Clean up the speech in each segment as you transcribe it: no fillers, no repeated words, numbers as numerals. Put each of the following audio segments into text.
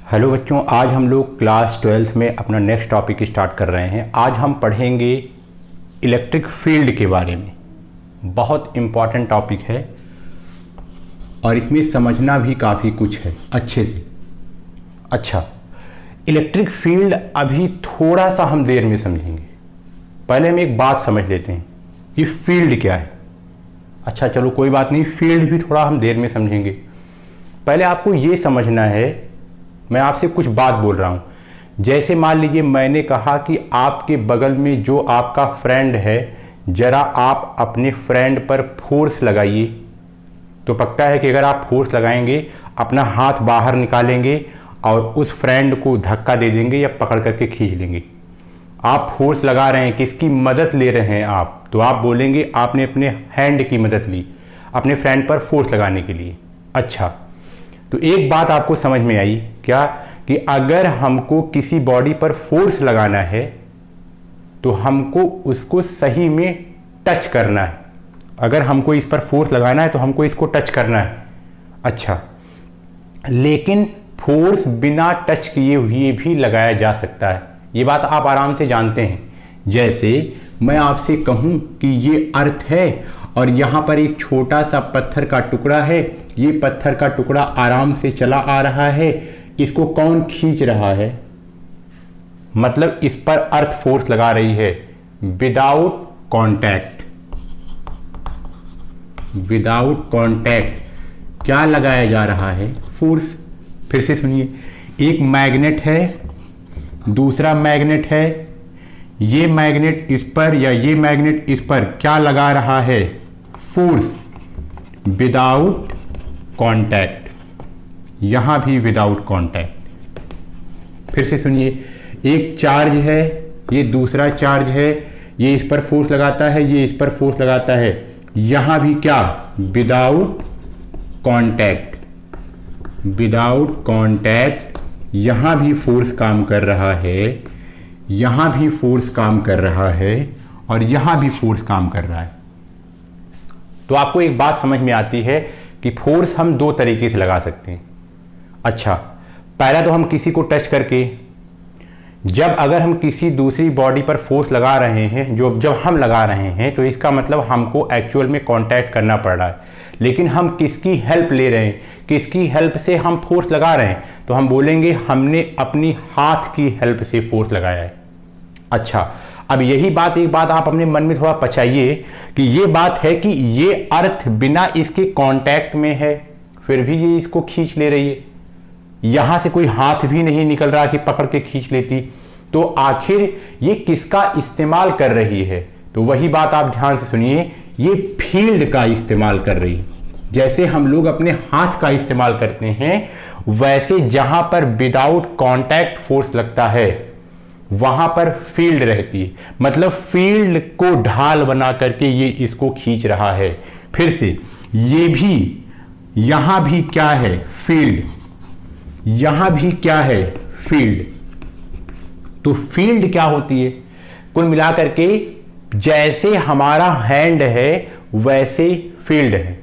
Hello बच्चों, आज हम लोग क्लास 12th में अपना नेक्स्ट टॉपिक स्टार्ट कर रहे हैं। आज हम पढ़ेंगे इलेक्ट्रिक फील्ड के बारे में। बहुत इम्पॉर्टेंट टॉपिक है और इसमें समझना भी काफ़ी कुछ है अच्छे से। अच्छा, इलेक्ट्रिक फील्ड अभी थोड़ा सा हम देर में समझेंगे। पहले हम एक बात समझ लेते हैं, ये फील्ड क्या है। अच्छा चलो कोई बात नहीं, फील्ड भी थोड़ा हम देर में समझेंगे। पहले आपको ये समझना है, मैं आपसे कुछ बात बोल रहा हूँ। जैसे मान लीजिए मैंने कहा कि आपके बगल में जो आपका फ्रेंड है, ज़रा आप अपने फ्रेंड पर फोर्स लगाइए। तो पक्का है कि अगर आप फोर्स लगाएंगे, अपना हाथ बाहर निकालेंगे और उस फ्रेंड को धक्का दे देंगे या पकड़ करके खींच लेंगे। आप फोर्स लगा रहे हैं, किसकी मदद ले रहे हैं आप, तो आप बोलेंगे आपने अपने हैंड की मदद ली अपने फ्रेंड पर फोर्स लगाने के लिए। अच्छा, तो एक बात आपको समझ में आई क्या, कि अगर हमको किसी बॉडी पर फोर्स लगाना है तो हमको उसको सही में टच करना है। अगर हमको इस पर फोर्स लगाना है तो हमको इसको टच करना है। अच्छा, लेकिन फोर्स बिना टच किए हुए भी लगाया जा सकता है, ये बात आप आराम से जानते हैं। जैसे मैं आपसे कहूं कि ये अर्थ है और यहाँ पर एक छोटा सा पत्थर का टुकड़ा है, ये पत्थर का टुकड़ा आराम से चला आ रहा है, इसको कौन खींच रहा है, मतलब इस पर अर्थ फोर्स लगा रही है विदाउट कांटेक्ट। विदाउट कांटेक्ट क्या लगाया जा रहा है, फोर्स। फिर से सुनिए, एक मैग्नेट है, दूसरा मैग्नेट है, ये मैग्नेट इस पर या ये मैग्नेट इस पर क्या लगा रहा है, फोर्स विदाउट कांटेक्ट। यहां भी विदाउट कांटेक्ट। फिर से सुनिए, एक चार्ज है, ये दूसरा चार्ज है, ये इस पर फोर्स लगाता है, ये इस पर फोर्स लगाता है, यहां भी क्या, विदाउट कांटेक्ट। विदाउट कांटेक्ट यहां भी फोर्स काम कर रहा है, यहां भी फोर्स काम कर रहा है और यहां भी फोर्स काम कर रहा है। तो आपको एक बात समझ में आती है कि फोर्स हम दो तरीके से लगा सकते हैं। अच्छा, पहला तो हम किसी को टच करके, जब अगर हम किसी दूसरी बॉडी पर फोर्स लगा रहे हैं, जब हम लगा रहे हैं तो इसका मतलब हमको एक्चुअल में कांटेक्ट करना पड़ रहा है। लेकिन हम किसकी हेल्प ले रहे हैं, किसकी हेल्प से हम फोर्स लगा रहे हैं, तो हम बोलेंगे हमने अपनी हाथ की हेल्प से फोर्स लगाया है। अच्छा, अब यही बात, एक बात आप अपने मन में थोड़ा पचाइए कि ये बात है कि ये अर्थ बिना इसके कांटेक्ट में है, फिर भी ये इसको खींच ले रही है। यहां से कोई हाथ भी नहीं निकल रहा कि पकड़ के खींच लेती, तो आखिर ये किसका इस्तेमाल कर रही है, तो वही बात आप ध्यान से सुनिए, ये फील्ड का इस्तेमाल कर रही है। जैसे हम लोग अपने हाथ का इस्तेमाल करते हैं, वैसे जहां पर विदाउट कांटेक्ट फोर्स लगता है वहां पर फील्ड रहती है, मतलब फील्ड को ढाल बना करके ये इसको खींच रहा है। फिर से ये भी, यहां भी क्या है, फील्ड, यहां भी क्या है, फील्ड। तो फील्ड क्या होती है, कुल मिलाकर के जैसे हमारा हैंड है वैसे फील्ड है।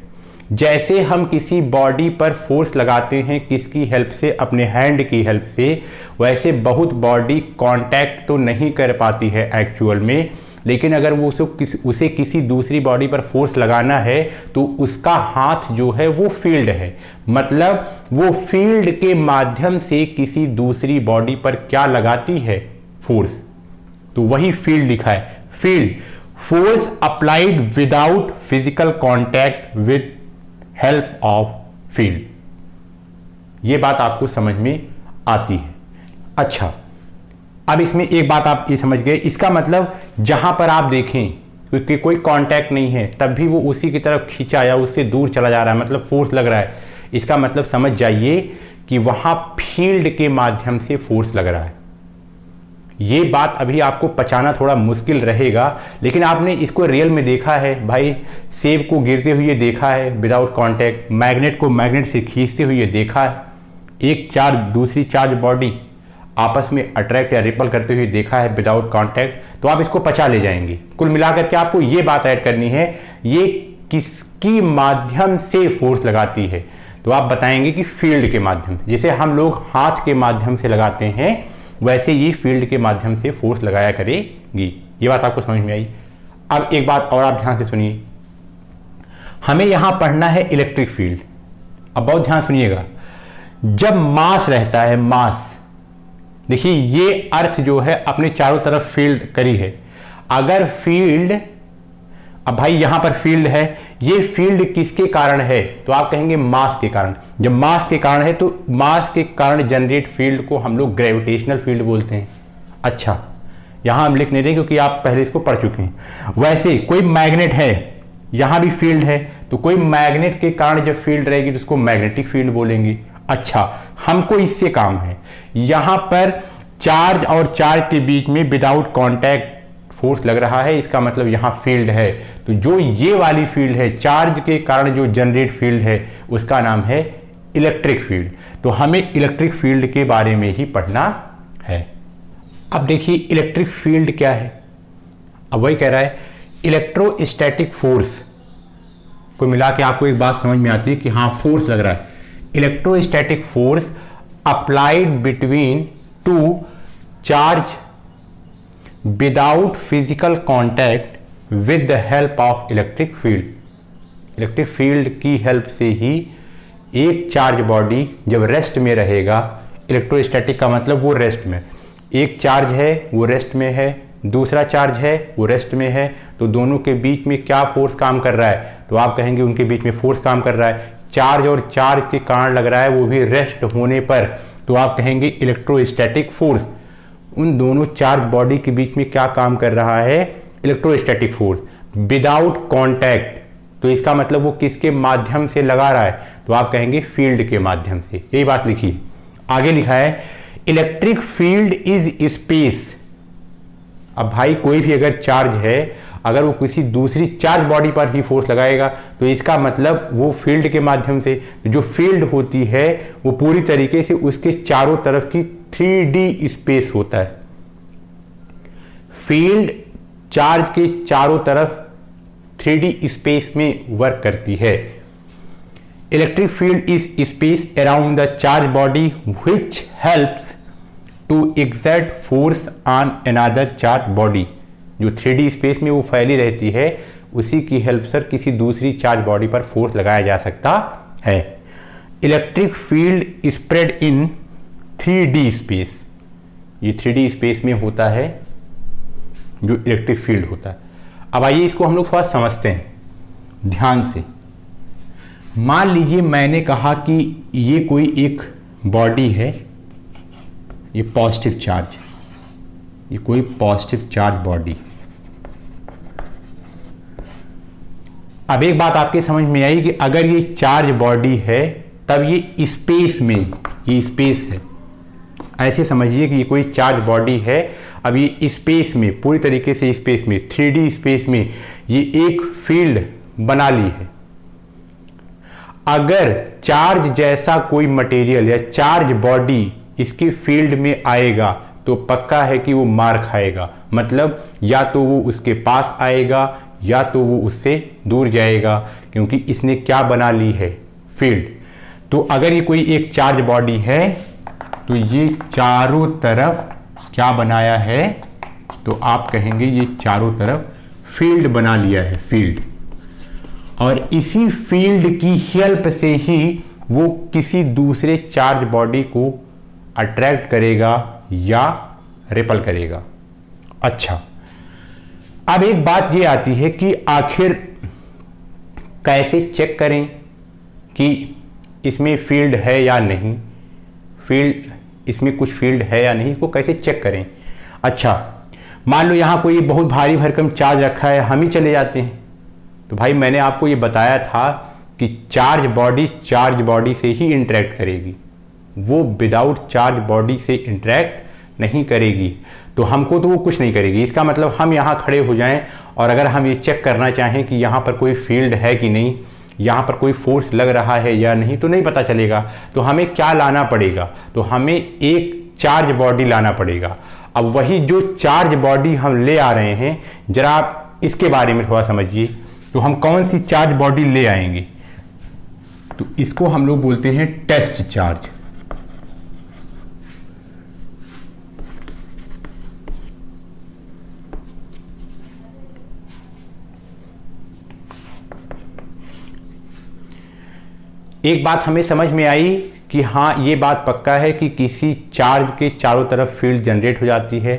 जैसे हम किसी बॉडी पर फोर्स लगाते हैं किसकी हेल्प से, अपने हैंड की हेल्प से, वैसे बहुत बॉडी कांटेक्ट तो नहीं कर पाती है एक्चुअल में, लेकिन अगर वो उसे किसी दूसरी बॉडी पर फोर्स लगाना है तो उसका हाथ जो है वो फील्ड है, मतलब वो फील्ड के माध्यम से किसी दूसरी बॉडी पर क्या लगाती है, फोर्स। तो वही फील्ड लिखा है, field, force applied without physical contact with help of field. ये बात आपको समझ में आती है। अच्छा, अब इसमें एक बात आप ये समझ गए, इसका मतलब जहां पर आप देखें क्योंकि कोई कांटेक्ट नहीं है तब भी वो उसी की तरफ खींचा या उससे दूर चला जा रहा है, मतलब फोर्स लग रहा है, इसका मतलब समझ जाइए कि वहां फील्ड के माध्यम से फोर्स लग रहा है। ये बात अभी आपको पचाना थोड़ा मुश्किल रहेगा, लेकिन आपने इसको रियल में देखा है भाई, सेब को गिरते हुए देखा है विदाउट कांटेक्ट, मैग्नेट को मैग्नेट से खींचते हुए देखा है, एक चार्ज दूसरी चार्ज बॉडी आपस में अट्रैक्ट या रिपल करते हुए देखा है विदाउट कांटेक्ट, तो आप इसको पचा ले जाएंगे। कुल मिलाकर के आपको ये बात ऐड करनी है, ये किसकी माध्यम से फोर्स लगाती है, तो आप बताएंगे कि फील्ड के माध्यम से, जैसे हम लोग हाथ के माध्यम से लगाते हैं वैसे ये फील्ड के माध्यम से फोर्स लगाया करेगी। ये बात आपको समझ में आई। अब एक बात और आप ध्यान से सुनिए, हमें यहां पढ़ना है इलेक्ट्रिक फील्ड। अब बहुत ध्यान सुनिएगा, जब मास रहता है, मास, देखिए ये अर्थ जो है अपने चारों तरफ फील्ड करी है। अगर फील्ड, अब भाई यहां पर फील्ड है, ये फील्ड किसके कारण है, तो आप कहेंगे मास के कारण। जब मास के कारण है तो मास के कारण जनरेट फील्ड को हम लोग ग्रेविटेशनल फील्ड बोलते हैं। अच्छा, यहां हम लिख नहीं रहे क्योंकि आप पहले इसको पढ़ चुके हैं। वैसे कोई मैग्नेट है, यहां भी फील्ड है, तो कोई मैग्नेट के कारण जब फील्ड रहेगी तो उसको मैग्नेटिक फील्ड बोलेंगे। अच्छा, हमको इससे काम है, यहां पर चार्ज और चार्ज के बीच में विदाउट कॉन्टैक्ट फोर्स लग रहा है, इसका मतलब यहां फील्ड है। तो जो ये वाली फील्ड है, चार्ज के कारण जो जनरेट फील्ड है, उसका नाम है इलेक्ट्रिक फील्ड। तो हमें इलेक्ट्रिक फील्ड के बारे में ही पढ़ना है। अब देखिए इलेक्ट्रिक फील्ड क्या है। अब वही कह रहा है इलेक्ट्रोस्टैटिक फोर्स को मिला के आपको एक बात समझ में आती है कि हाँ फोर्स लग रहा है। Electrostatic force applied between two charge without physical contact with the help of electric field. Electric field की हेल्प से ही एक चार्ज बॉडी जब रेस्ट में रहेगा, इलेक्ट्रोस्टैटिक का मतलब वो रेस्ट में, एक चार्ज है वो रेस्ट में है, दूसरा चार्ज है वो रेस्ट में है, तो दोनों के बीच में क्या फोर्स काम कर रहा है, तो आप कहेंगे उनके बीच में फोर्स काम कर रहा है। चार्ज और चार्ज के कारण लग रहा है, वो भी रेस्ट होने पर, तो आप कहेंगे इलेक्ट्रोस्टैटिक फोर्स। उन दोनों चार्ज बॉडी के बीच में क्या काम कर रहा है, इलेक्ट्रोस्टैटिक फोर्स विदाउट कॉन्टैक्ट। तो इसका मतलब वो किसके माध्यम से लगा रहा है, तो आप कहेंगे फील्ड के माध्यम से। यही बात लिखिए। आगे लिखा है इलेक्ट्रिक फील्ड इज स्पेस। अब भाई कोई भी अगर चार्ज है, अगर वो किसी दूसरी चार्ज बॉडी पर ही फोर्स लगाएगा तो इसका मतलब वो फील्ड के माध्यम से, जो फील्ड होती है वो पूरी तरीके से उसके चारों तरफ की 3D स्पेस होता है। फील्ड चार्ज के चारों तरफ 3D स्पेस में वर्क करती है। Electric field is space around the charge body which helps to exert force on another charge body. जो 3D स्पेस में वो फैली रहती है, उसी की हेल्प से किसी दूसरी चार्ज बॉडी पर फोर्स लगाया जा सकता है। Electric field spread in 3D space, ये 3D स्पेस में होता है जो इलेक्ट्रिक फील्ड होता है। अब आइए इसको हम लोग थोड़ा समझते हैं ध्यान से। मान लीजिए मैंने कहा कि ये कोई एक बॉडी है, ये पॉजिटिव चार्ज, ये कोई पॉजिटिव चार्ज बॉडी। अब एक बात आपके समझ में आई कि अगर ये चार्ज बॉडी है तब ये स्पेस में, ये स्पेस है, ऐसे समझिए कि ये कोई चार्ज बॉडी है। अब ये स्पेस में, पूरी तरीके से स्पेस में, 3D स्पेस में ये एक फील्ड बना ली है। अगर चार्ज जैसा कोई मटेरियल या चार्ज बॉडी इसकी फील्ड में आएगा तो पक्का है कि वो मार खाएगा। मतलब या तो वो उसके पास आएगा या तो वो उससे दूर जाएगा, क्योंकि इसने क्या बना ली है, फील्ड। तो अगर ये कोई एक चार्ज बॉडी है तो ये चारों तरफ क्या बनाया है, तो आप कहेंगे ये चारों तरफ फील्ड बना लिया है, फील्ड। और इसी फील्ड की हेल्प से ही वो किसी दूसरे चार्ज बॉडी को अट्रैक्ट करेगा या रिपल करेगा। अच्छा, अब एक बात ये आती है कि आखिर कैसे चेक करें कि इसमें फील्ड है या नहीं, फील्ड, इसमें कुछ फील्ड है या नहीं, इसको कैसे चेक करें। अच्छा, मान लो यहाँ कोई बहुत भारी भरकम चार्ज रखा है, हम ही चले जाते हैं, तो भाई मैंने आपको ये बताया था कि चार्ज बॉडी से ही इंटरेक्ट करेगी, वो विदाउट चार्ज बॉडी से इंटरेक्ट नहीं करेगी। तो हमको तो वो कुछ नहीं करेगी। इसका मतलब हम यहाँ खड़े हो जाएं और अगर हम ये चेक करना चाहें कि यहाँ पर कोई फील्ड है कि नहीं, यहाँ पर कोई फोर्स लग रहा है या नहीं, तो नहीं पता चलेगा। तो हमें क्या लाना पड़ेगा, तो हमें एक चार्ज बॉडी लाना पड़ेगा। अब वही जो चार्ज बॉडी हम ले आ रहे हैं, जरा आप इसके बारे में थोड़ा समझिए। तो हम कौन सी चार्ज बॉडी ले आएंगे, तो इसको हम लोग बोलते हैं टेस्ट चार्ज। एक बात हमें समझ में आई कि हाँ, ये बात पक्का है कि किसी चार्ज के चारों तरफ फील्ड जनरेट हो जाती है।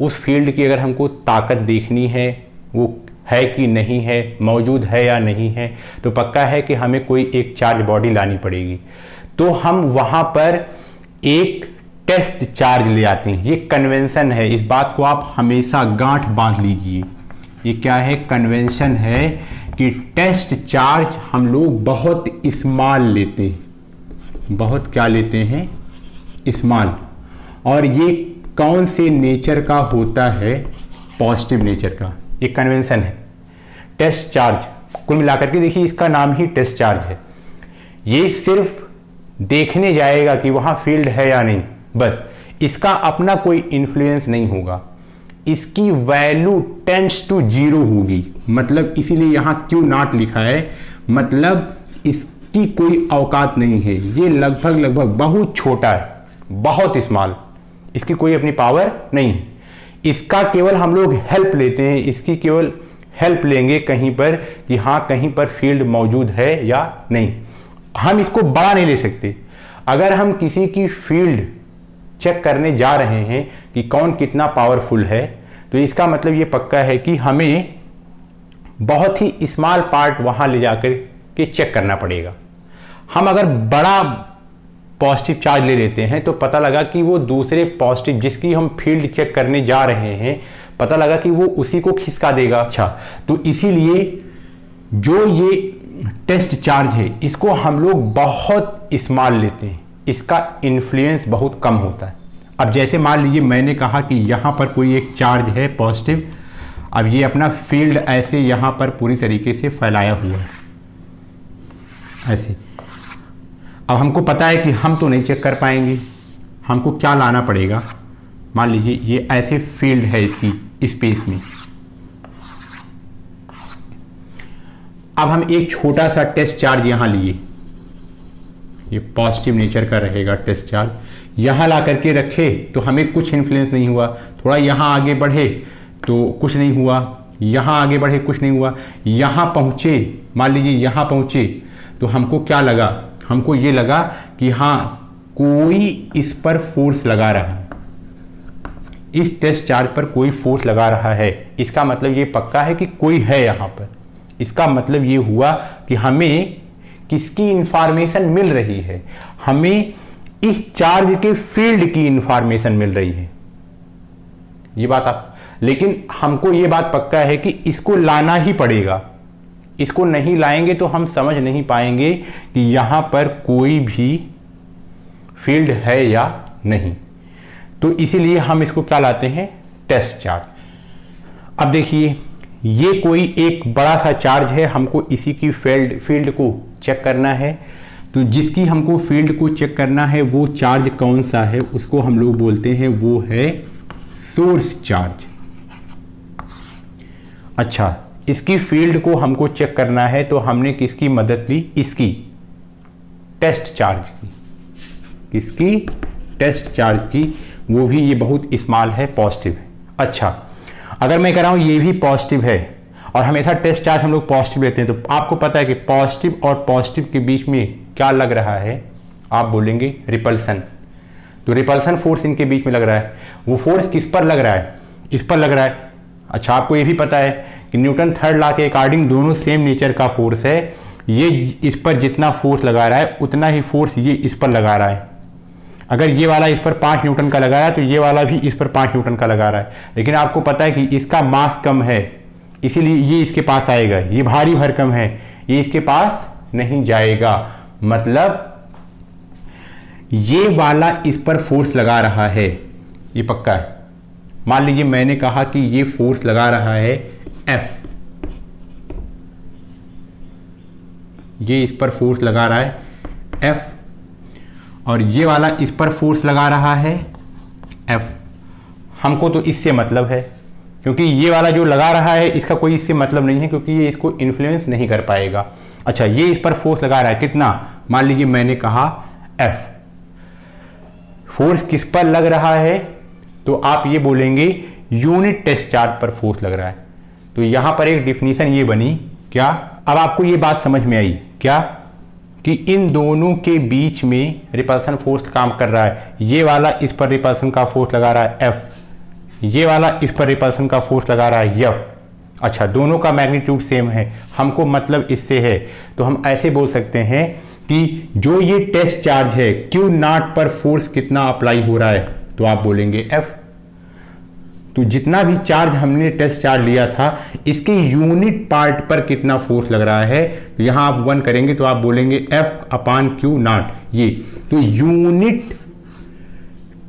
उस फील्ड की अगर हमको ताकत देखनी है, वो है कि नहीं है, मौजूद है या नहीं है, तो पक्का है कि हमें कोई एक चार्ज बॉडी लानी पड़ेगी। तो हम वहाँ पर एक टेस्ट चार्ज ले आते हैं। ये कन्वेंशन है, इस बात को आप हमेशा गांठ बांध लीजिए। ये क्या है? कन्वेंशन है कि टेस्ट चार्ज हम लोग बहुत स्मॉल लेते हैं। बहुत क्या लेते हैं? स्मॉल। और ये कौन से नेचर का होता है? पॉजिटिव नेचर का। ये कन्वेंशन है। टेस्ट चार्ज कुल मिलाकर के देखिए, इसका नाम ही टेस्ट चार्ज है। ये सिर्फ देखने जाएगा कि वहां फील्ड है या नहीं, बस। इसका अपना कोई इन्फ्लुएंस नहीं होगा। इसकी वैल्यू टेंड्स टू 0 होगी। मतलब इसीलिए यहां क्यू नॉट लिखा है, मतलब इसकी कोई औकात नहीं है। ये लगभग बहुत छोटा है, बहुत स्मॉल। इसकी कोई अपनी पावर नहीं है। इसका केवल हम लोग हेल्प लेते हैं। इसकी केवल हेल्प लेंगे कहीं पर कि हाँ, कहीं पर फील्ड मौजूद है या नहीं। हम इसको बड़ा नहीं ले सकते। अगर हम किसी की फील्ड चेक करने जा रहे हैं कि कौन कितना पावरफुल है, तो इसका मतलब ये पक्का है कि हमें बहुत ही स्मॉल पार्ट वहां ले जाकर के चेक करना पड़ेगा। हम अगर बड़ा पॉजिटिव चार्ज ले लेते हैं तो पता लगा कि वो दूसरे पॉजिटिव जिसकी हम फील्ड चेक करने जा रहे हैं, पता लगा कि वो उसी को खिसका देगा। अच्छा, तो इसीलिए जो ये टेस्ट चार्ज है, इसको हम लोग बहुत स्मॉल लेते हैं। इसका इन्फ्लुएंस बहुत कम होता है। अब जैसे मान लीजिए मैंने कहा कि यहाँ पर कोई एक चार्ज है पॉजिटिव। अब ये अपना फील्ड ऐसे यहाँ पर पूरी तरीके से फैलाया हुआ है, ऐसे। अब हमको पता है कि हम तो नहीं चेक कर पाएंगे। हमको क्या लाना पड़ेगा? मान लीजिए ये ऐसे फील्ड है इसकी स्पेस में। अब हम एक छोटा सा टेस्ट चार्ज यहाँ लिए, ये पॉजिटिव नेचर का रहेगा टेस्ट चार्ज। यहाँ ला करके रखे तो हमें कुछ इन्फ्लुएंस नहीं हुआ। थोड़ा यहाँ आगे बढ़े तो कुछ नहीं हुआ, यहाँ आगे बढ़े कुछ नहीं हुआ। यहाँ पहुँचे, मान लीजिए यहाँ पहुँचे, तो हमको क्या लगा? हमको ये लगा कि हाँ, कोई इस पर फोर्स लगा रहा है। इस टेस्ट चार्ज पर कोई फोर्स लगा रहा है। इसका मतलब ये पक्का है कि कोई है यहाँ पर। इसका मतलब ये हुआ कि हमें किसकी इंफॉर्मेशन मिल रही है? हमें इस चार्ज के फील्ड की इंफॉर्मेशन मिल रही है। ये बात आप, लेकिन हमको ये बात पक्का है कि इसको लाना ही पड़ेगा। इसको नहीं लाएंगे तो हम समझ नहीं पाएंगे कि यहां पर कोई भी फील्ड है या नहीं। तो इसीलिए हम इसको क्या लाते हैं? Test charge. अब देखिए, ये कोई एक बड़ा सा चार्ज है, हमको इसी की फील्ड को चेक करना है। तो जिसकी हमको फील्ड को चेक करना है वो चार्ज कौन सा है, उसको हम लोग बोलते हैं वो है सोर्स चार्ज। अच्छा, इसकी फील्ड को हमको चेक करना है तो हमने किसकी मदद ली? इसकी टेस्ट चार्ज की। किसकी? टेस्ट चार्ज की। वो भी ये बहुत स्मॉल है, पॉजिटिव है। अच्छा, अगर मैं कह रहा हूं ये भी पॉजिटिव है और हमेशा टेस्ट चार्ज हम लोग पॉजिटिव लेते हैं, तो आपको पता है कि पॉजिटिव और पॉजिटिव के बीच में क्या लग रहा है? आप बोलेंगे रिपल्सन। तो रिपल्सन फोर्स इनके बीच में लग रहा है। वो फोर्स किस पर लग रहा है? इस पर लग रहा है। अच्छा, आपको ये भी पता है कि न्यूटन थर्ड लॉ के अकॉर्डिंग दोनों सेम नेचर का फोर्स है। ये इस पर जितना फोर्स लगा रहा है उतना ही फोर्स ये इस पर लगा रहा है। अगर ये वाला इस पर 5 न्यूटन का लगाया तो ये वाला भी इस पर 5 न्यूटन का लगा रहा है। लेकिन आपको पता है कि इसका मास कम है, इसीलिए ये इसके पास आएगा। ये भारी भरकम है, ये इसके पास नहीं जाएगा। मतलब ये वाला इस पर फोर्स लगा रहा है, ये पक्का है। मान लीजिए मैंने कहा कि ये फोर्स लगा रहा है F, ये इस पर फोर्स लगा रहा है F, और ये वाला इस पर फोर्स लगा रहा है F। हमको तो इससे मतलब है, क्योंकि ये वाला जो लगा रहा है इसका कोई इससे मतलब नहीं है, क्योंकि ये इसको इन्फ्लुएंस नहीं कर पाएगा। अच्छा, ये इस पर फोर्स लगा रहा है कितना, मान लीजिए मैंने कहा F। फोर्स किस पर लग रहा है, तो आप ये बोलेंगे यूनिट टेस्ट चार्ज पर फोर्स लग रहा है। तो यहां पर एक डिफिनीशन ये बनी क्या, अब आपको ये बात समझ में आई क्या, कि इन दोनों के बीच में रिपल्सन फोर्स काम कर रहा है। ये वाला इस पर रिपल्सन का फोर्स लगा रहा है F, ये वाला इस पर रिपल्सन का फोर्स लगा रहा है F। अच्छा, दोनों का मैग्नीट्यूड सेम है, हमको मतलब इससे है, तो हम ऐसे बोल सकते हैं कि जो ये टेस्ट चार्ज है Q नॉट पर फोर्स कितना अप्लाई हो रहा है, तो आप बोलेंगे F। तो जितना भी चार्ज हमने टेस्ट चार्ज लिया था, इसके यूनिट पार्ट पर कितना फोर्स लग रहा है, तो यहां आप 1 करेंगे तो आप बोलेंगे F अपान Q नॉट। ये तो unit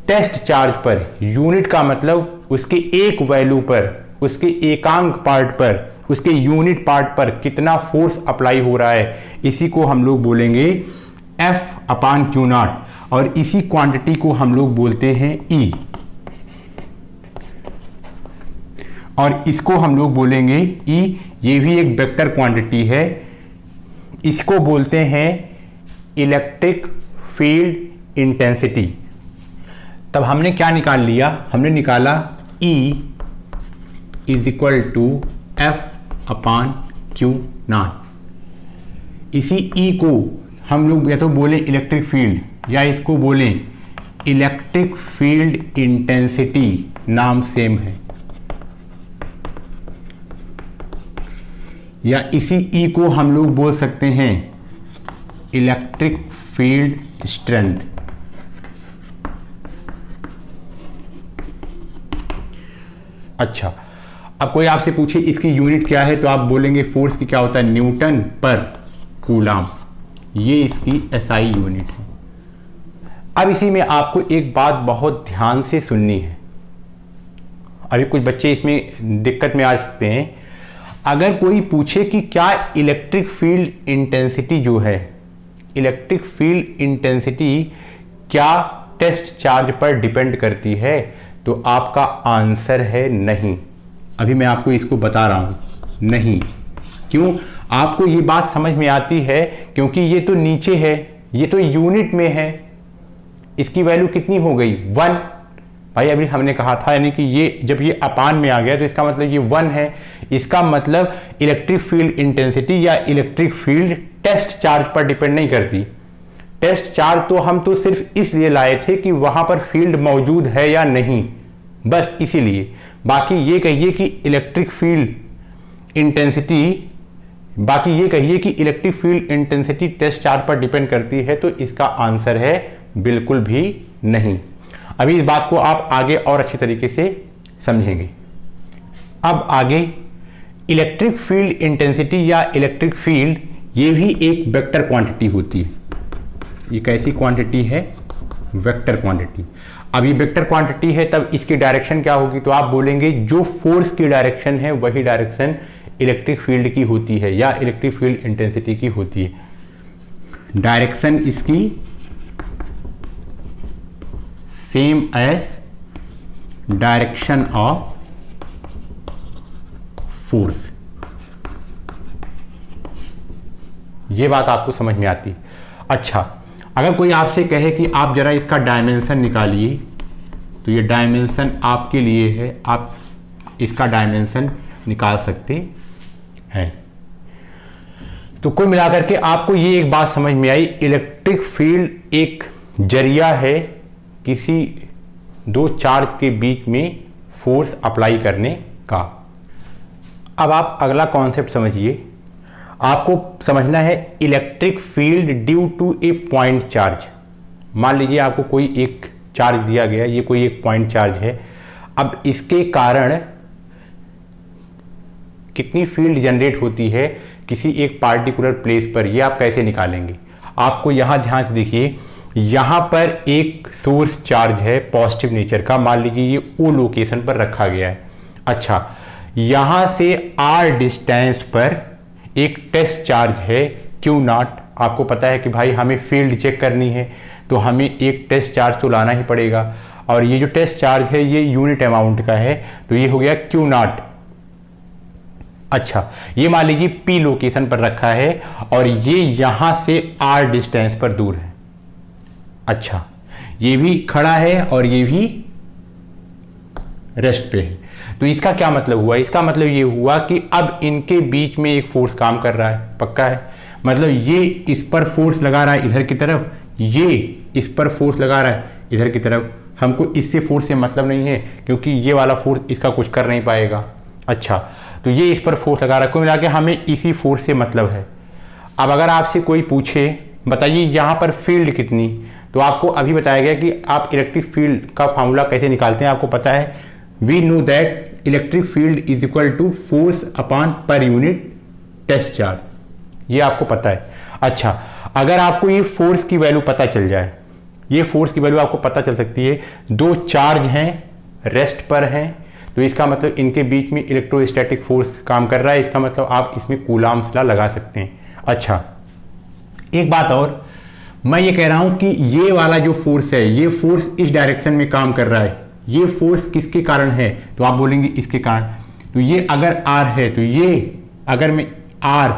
test charge per, unit का मतलब उसके एक वैल्यू पर, उसके एकांक पार्ट पर, उसके यूनिट पार्ट पर कितना फोर्स अप्लाई हो रहा है, इसी को हम लोग बोलेंगे F अपान Q नॉट। और इसी क्वांटिटी को हम लोग बोलते हैं E, और इसको हम लोग बोलेंगे E। ये भी एक वेक्टर क्वांटिटी है, इसको बोलते हैं इलेक्ट्रिक फील्ड इंटेंसिटी। तब हमने क्या निकाल लिया, हमने निकाला E is equal to F upon Q naught. इसी E को हम लोग या तो बोले इलेक्ट्रिक फील्ड, या इसको बोले इलेक्ट्रिक फील्ड इंटेंसिटी, नाम सेम है, या इसी E को हम लोग बोल सकते हैं इलेक्ट्रिक फील्ड स्ट्रेंथ। अच्छा, अब कोई आपसे पूछे इसकी यूनिट क्या है, तो आप बोलेंगे फोर्स की क्या होता है, न्यूटन पर कूलम। ये इसकी SI यूनिट है। अब इसी में आपको एक बात बहुत ध्यान से सुननी है, अभी कुछ बच्चे इसमें दिक्कत में आ सकते हैं। अगर कोई पूछे कि क्या इलेक्ट्रिक फील्ड इंटेंसिटी जो है, इलेक्ट्रिक फील्ड इंटेंसिटी क्या टेस्ट चार्ज पर डिपेंड करती है, तो आपका आंसर है नहीं। अभी मैं आपको इसको बता रहा हूं, नहीं। क्यों, आपको ये बात समझ में आती है क्योंकि ये तो नीचे है, ये तो यूनिट में है, इसकी वैल्यू कितनी हो गई 1। भाई अभी हमने कहा था, यानी कि ये जब ये अपान में आ गया तो इसका मतलब ये 1 है। इसका मतलब इलेक्ट्रिक फील्ड इंटेंसिटी या इलेक्ट्रिक फील्ड टेस्ट चार्ज पर डिपेंड नहीं करती। टेस्ट चार्ज तो हम तो सिर्फ इसलिए लाए थे कि वहां पर फील्ड मौजूद है या नहीं, बस इसीलिए। बाकी ये कहिए कि इलेक्ट्रिक फील्ड इंटेंसिटी, बाकी ये कहिए कि electric field intensity test charge पर डिपेंड करती है, तो इसका आंसर है बिल्कुल भी नहीं। अभी इस बात को आप आगे और अच्छी तरीके से समझेंगे। अब आगे इलेक्ट्रिक फील्ड इंटेंसिटी या इलेक्ट्रिक फील्ड, ये भी एक वेक्टर क्वांटिटी होती है। ये कैसी क्वांटिटी है, वेक्टर क्वांटिटी। अब ये वेक्टर क्वांटिटी है, तब इसकी डायरेक्शन क्या होगी, तो आप बोलेंगे जो फोर्स की डायरेक्शन है वही डायरेक्शन इलेक्ट्रिक फील्ड की होती है या इलेक्ट्रिक फील्ड इंटेंसिटी की होती है। डायरेक्शन इसकी same as direction of force. ये बात आपको समझ में आती है। अच्छा, अगर कोई आपसे कहे कि आप जरा इसका डायमेंशन निकालिए, तो ये डायमेंशन आपके लिए है, आप इसका डायमेंशन निकाल सकते हैं। तो कुल मिलाकर के आपको ये एक बात समझ में आई, इलेक्ट्रिक फील्ड एक जरिया है किसी दो चार्ज के बीच में फोर्स अप्लाई करने का। अब आप अगला कॉन्सेप्ट समझिए। आपको समझना है electric field due to a point charge. मान लीजिए आपको कोई एक चार्ज दिया गया, ये कोई एक पॉइंट चार्ज है। अब इसके कारण कितनी फील्ड जनरेट होती है किसी एक पार्टिकुलर प्लेस पर, ये आप कैसे निकालेंगे। आपको यहां ध्यान से देखिए, यहां पर एक सोर्स चार्ज है पॉजिटिव नेचर का, मान लीजिए ये ओ लोकेशन पर रखा गया है। अच्छा, यहां से आर डिस्टेंस पर एक टेस्ट चार्ज है क्यू नॉट। आपको पता है कि भाई हमें फील्ड चेक करनी है तो हमें एक टेस्ट चार्ज तो लाना ही पड़ेगा, और ये जो टेस्ट चार्ज है ये यूनिट अमाउंट का है, तो ये हो गया क्यू नॉट। अच्छा, ये मान लीजिए P लोकेशन पर रखा है और ये यहां से R डिस्टेंस पर दूर है। अच्छा, ये भी खड़ा है और ये भी रेस्ट पे है। तो इसका क्या मतलब हुआ? इसका मतलब ये हुआ कि अब इनके बीच में एक फोर्स काम कर रहा है, पक्का है। मतलब ये इस पर फोर्स लगा रहा है इधर की तरफ, ये इस पर फोर्स लगा रहा है इधर की तरफ। हमको इससे फोर्स से मतलब नहीं है क्योंकि ये वाला फोर्स इसका कुछ कर नहीं पाएगा। अच्छा, तो ये इस पर फोर्स लगा रहा है, कुल मिला के हमें इसी फोर्स से मतलब है। अब अगर आपसे कोई पूछे बताइए यहाँ पर फील्ड कितनी, तो आपको अभी बताया गया कि आप इलेक्ट्रिक फील्ड का फार्मूला कैसे निकालते हैं, आपको पता है। We know that electric field is equal to force upon per unit test charge, ये आपको पता है। अच्छा, अगर आपको ये फोर्स की वैल्यू पता चल जाए, ये फोर्स की वैल्यू आपको पता चल सकती है, दो चार्ज हैं रेस्ट पर हैं, तो इसका मतलब इनके बीच में इलेक्ट्रोस्टैटिक फोर्स काम कर रहा है, इसका मतलब आप इसमें कूलॉम्स लॉ लगा सकते हैं। अच्छा, एक बात और, मैं ये कह रहा हूं कि ये वाला जो फोर्स है, ये फोर्स इस डायरेक्शन में काम कर रहा है, ये फोर्स किसके कारण है? तो आप बोलेंगे इसके कारण। तो ये अगर R है तो ये, अगर मैं R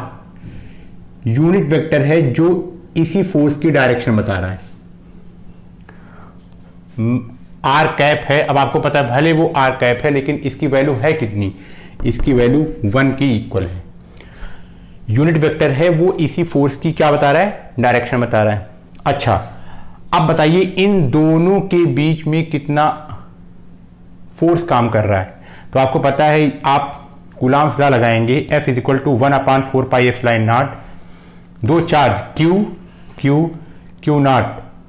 यूनिट वेक्टर है जो इसी फोर्स की डायरेक्शन बता रहा है, R कैप है। अब आपको पता है भले वो R कैप है लेकिन इसकी वैल्यू है कितनी? इसकी वैल्यू 1 की इक्वल है। यूनिट वेक्टर है, वो इसी फोर्स की क्या बता रहा है? डायरेक्शन बता रहा है। अच्छा, अब बताइए इन दोनों के बीच में कितना फोर्स काम कर रहा है? तो आपको पता है, आप कूलॉम्स लॉ लगाएंगे, F इज इक्वल टू 1/4πε0, दो चार्ज Q नॉट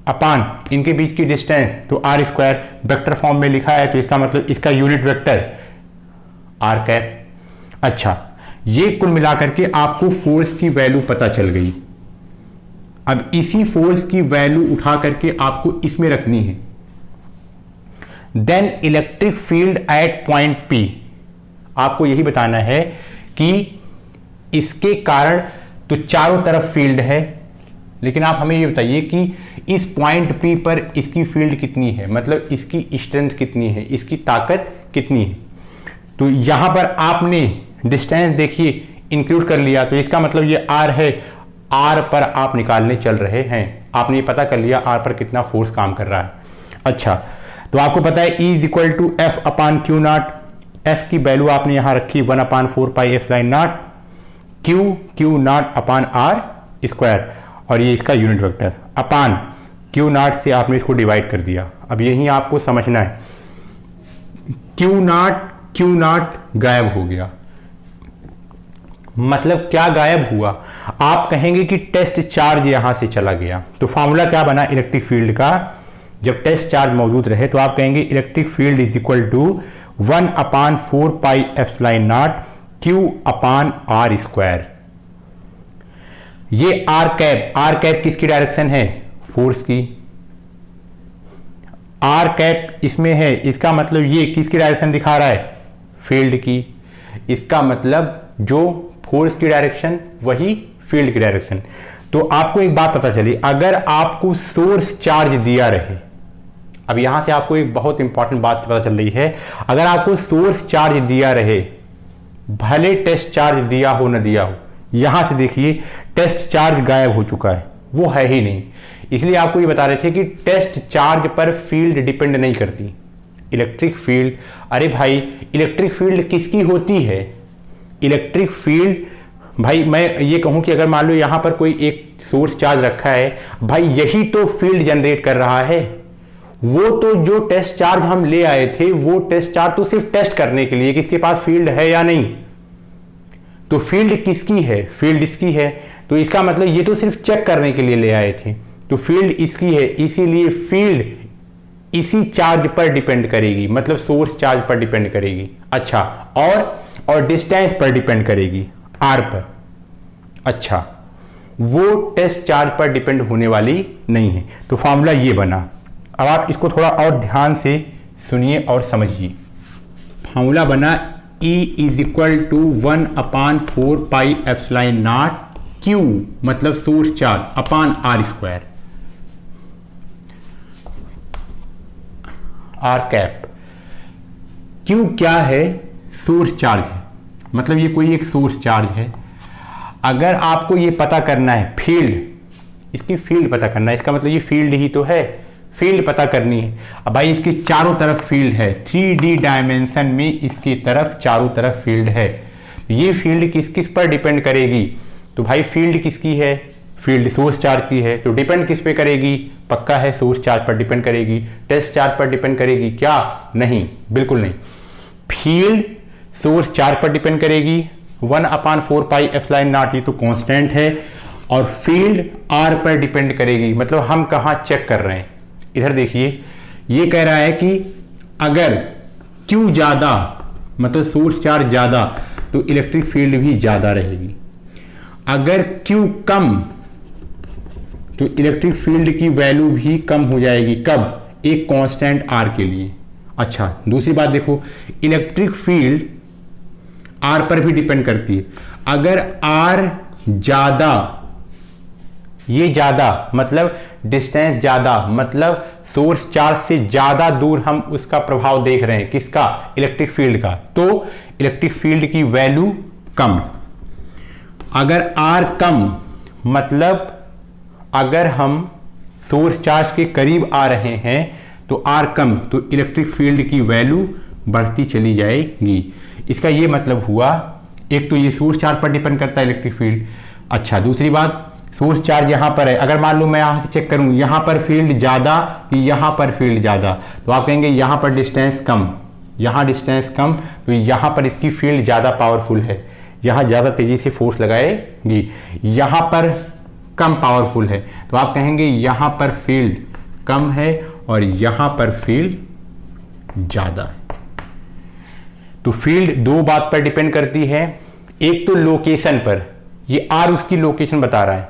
अपान इनके बीच की डिस्टेंस, तो R स्क्वायर वेक्टर फॉर्म में लिखा है, तो इसका मतलब इसका यूनिट वेक्टर R कैप। अच्छा, ये कुल मिलाकर के आपको फोर्स की वैल्यू पता चल गई। अब इसी फोर्स की वैल्यू उठा करके आपको इसमें रखनी है। Then electric field at point P, आपको यही बताना है कि इसके कारण तो चारों तरफ फील्ड है, लेकिन आप हमें ये बताइए कि इस पॉइंट P पर इसकी फील्ड कितनी है, मतलब इसकी स्ट्रेंथ कितनी है, इसकी ताकत कितनी है। तो यहां पर आपने डिस्टेंस देखिए इंक्लूड कर लिया, तो इसका मतलब ये R है, R पर आप निकालने चल रहे हैं। आपने ये पता कर लिया R पर कितना फोर्स काम कर रहा है। अच्छा, तो आपको पता है E is equal to F upon Q naught, F की वैल्यू आपने यहां रखी 1/4πε0, Q naught upon R square, और ये इसका unit vector upon Q naught से आपने इसको डिवाइड कर दिया। अब यही आपको समझना है, Q नॉट गायब हो गया। मतलब क्या गायब हुआ? आप कहेंगे कि टेस्ट चार्ज यहां से चला गया। तो फॉर्मूला क्या बना इलेक्ट्रिक फील्ड का? जब टेस्ट चार्ज मौजूद रहे तो आप कहेंगे electric field is equal to 1/4πε0 Q upon R square. ये R कैप किसकी डायरेक्शन है? फोर्स की। R कैप इसमें है, इसका मतलब ये किसकी डायरेक्शन दिखा रहा है? फील्ड की। इसका मतलब जो फोर्स की डायरेक्शन वही फील्ड की डायरेक्शन। तो आपको एक बात पता चली, अगर आपको सोर्स चार्ज दिया रहे, अब यहां से आपको एक बहुत इंपॉर्टेंट बात पता चल रही है, अगर आपको सोर्स चार्ज दिया रहे, भले टेस्ट चार्ज दिया हो न दिया हो, यहां से देखिए टेस्ट चार्ज गायब हो चुका है, वो है ही नहीं। इसलिए आपको ये बता रहे थे कि टेस्ट चार्ज पर फील्ड डिपेंड नहीं करती, इलेक्ट्रिक फील्ड। अरे भाई, इलेक्ट्रिक फील्ड किसकी होती है? इलेक्ट्रिक फील्ड, भाई मैं ये कहूं कि अगर मान लो यहां पर कोई एक सोर्स चार्ज रखा है, भाई यही तो फील्ड जनरेट कर रहा है। वो तो जो टेस्ट चार्ज हम ले आए थे, वो टेस्ट चार्ज तो सिर्फ टेस्ट करने के लिए कि इसके पास फील्ड है या नहीं। तो फील्ड किसकी है? फील्ड इसकी है। तो इसका मतलब ये तो सिर्फ चेक करने के लिए ले आए थे, तो फील्ड इसकी है, इसीलिए फील्ड इसी चार्ज पर डिपेंड करेगी, मतलब सोर्स चार्ज पर डिपेंड करेगी। अच्छा, और डिस्टेंस पर डिपेंड करेगी, R पर। अच्छा, वो टेस्ट चार्ज पर डिपेंड होने वाली नहीं है। तो फॉर्मूला ये बना। अब आप इसको थोड़ा और ध्यान से सुनिए और समझिए। फॉर्मूला बना E is equal to 1/4πε0 Q, मतलब source charge, upon R square. R cap, Q क्या है? सोर्स चार्ज है, मतलब ये कोई एक सोर्स चार्ज है। अगर आपको ये पता करना है फील्ड, इसकी फील्ड पता करना है, इसका मतलब ये फील्ड ही तो है, फील्ड पता करनी है। अब भाई इसकी चारों तरफ फील्ड है, 3D डायमेंशन में इसकी तरफ चारों तरफ फील्ड है। ये फील्ड किस किस पर डिपेंड करेगी? तो भाई फील्ड किसकी है? फील्ड सोर्स चार्ज की है, तो डिपेंड किस पे करेगी? पक्का है सोर्स चार्ज पर डिपेंड करेगी। टेस्ट चार्ज पर डिपेंड करेगी क्या? नहीं, बिल्कुल नहीं। फील्ड सोर्स चार्ज पर डिपेंड करेगी, 1/4 पाई एप्सिलॉन नॉट, ये तो कांस्टेंट है। और फील्ड आर पर डिपेंड करेगी, मतलब हम कहां चेक कर रहे हैं। इधर देखिए, ये कह रहा है कि अगर Q ज्यादा, मतलब सोर्स चार्ज ज्यादा, तो इलेक्ट्रिक फील्ड भी ज्यादा रहेगी। अगर Q कम, तो इलेक्ट्रिक फील्ड की वैल्यू भी कम हो जाएगी। कब? एक कांस्टेंट R के लिए। अच्छा, दूसरी बात देखो, इलेक्ट्रिक फील्ड R पर भी डिपेंड करती है। अगर R ज्यादा, ये ज्यादा मतलब डिस्टेंस ज्यादा, मतलब सोर्स चार्ज से ज्यादा दूर हम उसका प्रभाव देख रहे हैं, किसका? इलेक्ट्रिक फील्ड का, तो इलेक्ट्रिक फील्ड की वैल्यू कम। अगर R कम, मतलब अगर हम सोर्स चार्ज के करीब आ रहे हैं तो R कम, तो इलेक्ट्रिक फील्ड की वैल्यू बढ़ती चली जाएगी। इसका ये मतलब हुआ, एक तो ये सोर्स चार्ज पर डिपेंड करता है इलेक्ट्रिक फील्ड। अच्छा, दूसरी बात, सोर्स चार्ज यहां पर है, अगर मान लो मैं यहां से चेक करूं यहां पर फील्ड ज्यादा कि यहां पर फील्ड ज्यादा, तो आप कहेंगे यहां पर डिस्टेंस कम, यहां डिस्टेंस कम, तो यहां पर इसकी फील्ड ज्यादा पावरफुल है, यहां ज्यादा तेजी से फोर्स लगाएगी। यहां पर कम पावरफुल है, तो आप कहेंगे यहां पर फील्ड कम है और यहां पर फील्ड ज्यादा है। तो फील्ड दो बात पर डिपेंड करती है, एक तो लोकेशन पर, ये R उसकी लोकेशन बता रहा है,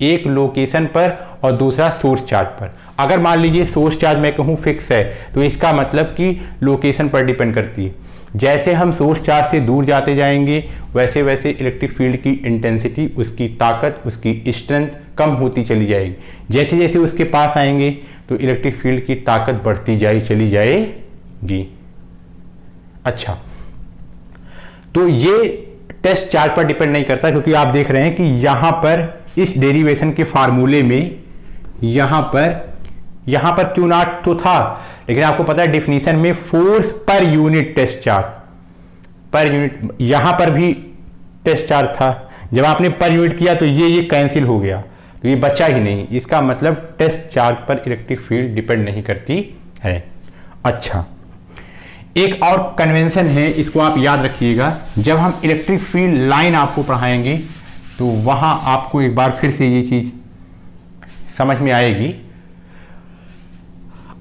एक लोकेशन पर, और दूसरा सोर्स चार्ज पर। अगर मान लीजिए सोर्स चार्ज मैं कहूं फिक्स है, तो इसका मतलब कि लोकेशन पर डिपेंड करती है। जैसे हम सोर्स चार्ज से दूर जाते जाएंगे, वैसे वैसे इलेक्ट्रिक फील्ड की इंटेंसिटी, उसकी ताकत, उसकी स्ट्रेंथ कम होती चली जाएगी। जैसे जैसे उसके पास आएंगे तो इलेक्ट्रिक फील्ड की ताकत बढ़ती चली जाएगी। अच्छा, तो ये टेस्ट चार्ज पर डिपेंड नहीं करता, क्योंकि आप देख रहे हैं कि यहां पर इस डेरिवेशन के फार्मूले में यहां पर Q नॉट तो था, लेकिन आपको पता है डिफिनीशन में force per unit test charge, per unit, यहां पर भी टेस्ट चार्ज था। जब आपने पर यूनिट किया तो ये कैंसिल हो गया, तो ये बचा ही नहीं। इसका मतलब टेस्ट चार्ज पर इलेक्ट्रिक फील्ड डिपेंड नहीं करती है। अच्छा, एक और कन्वेंशन है, इसको आप याद रखिएगा। जब हम इलेक्ट्रिक फील्ड लाइन आपको पढ़ाएंगे तो वहां आपको एक बार फिर से ये चीज समझ में आएगी।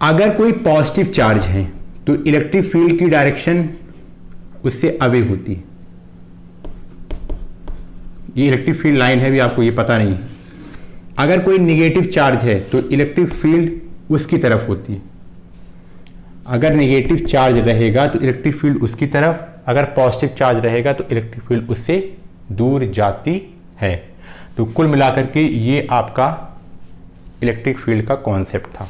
अगर कोई पॉजिटिव चार्ज है तो इलेक्ट्रिक फील्ड की डायरेक्शन उससे अवे होती है। ये इलेक्ट्रिक फील्ड लाइन है, भी आपको ये पता नहीं। अगर कोई नेगेटिव चार्ज है तो इलेक्ट्रिक फील्ड उसकी तरफ होती है। अगर नेगेटिव चार्ज रहेगा तो इलेक्ट्रिक फील्ड उसकी तरफ, अगर पॉजिटिव चार्ज रहेगा तो इलेक्ट्रिक फील्ड उससे दूर जाती है। तो कुल मिलाकर के ये आपका इलेक्ट्रिक फील्ड का कॉन्सेप्ट था।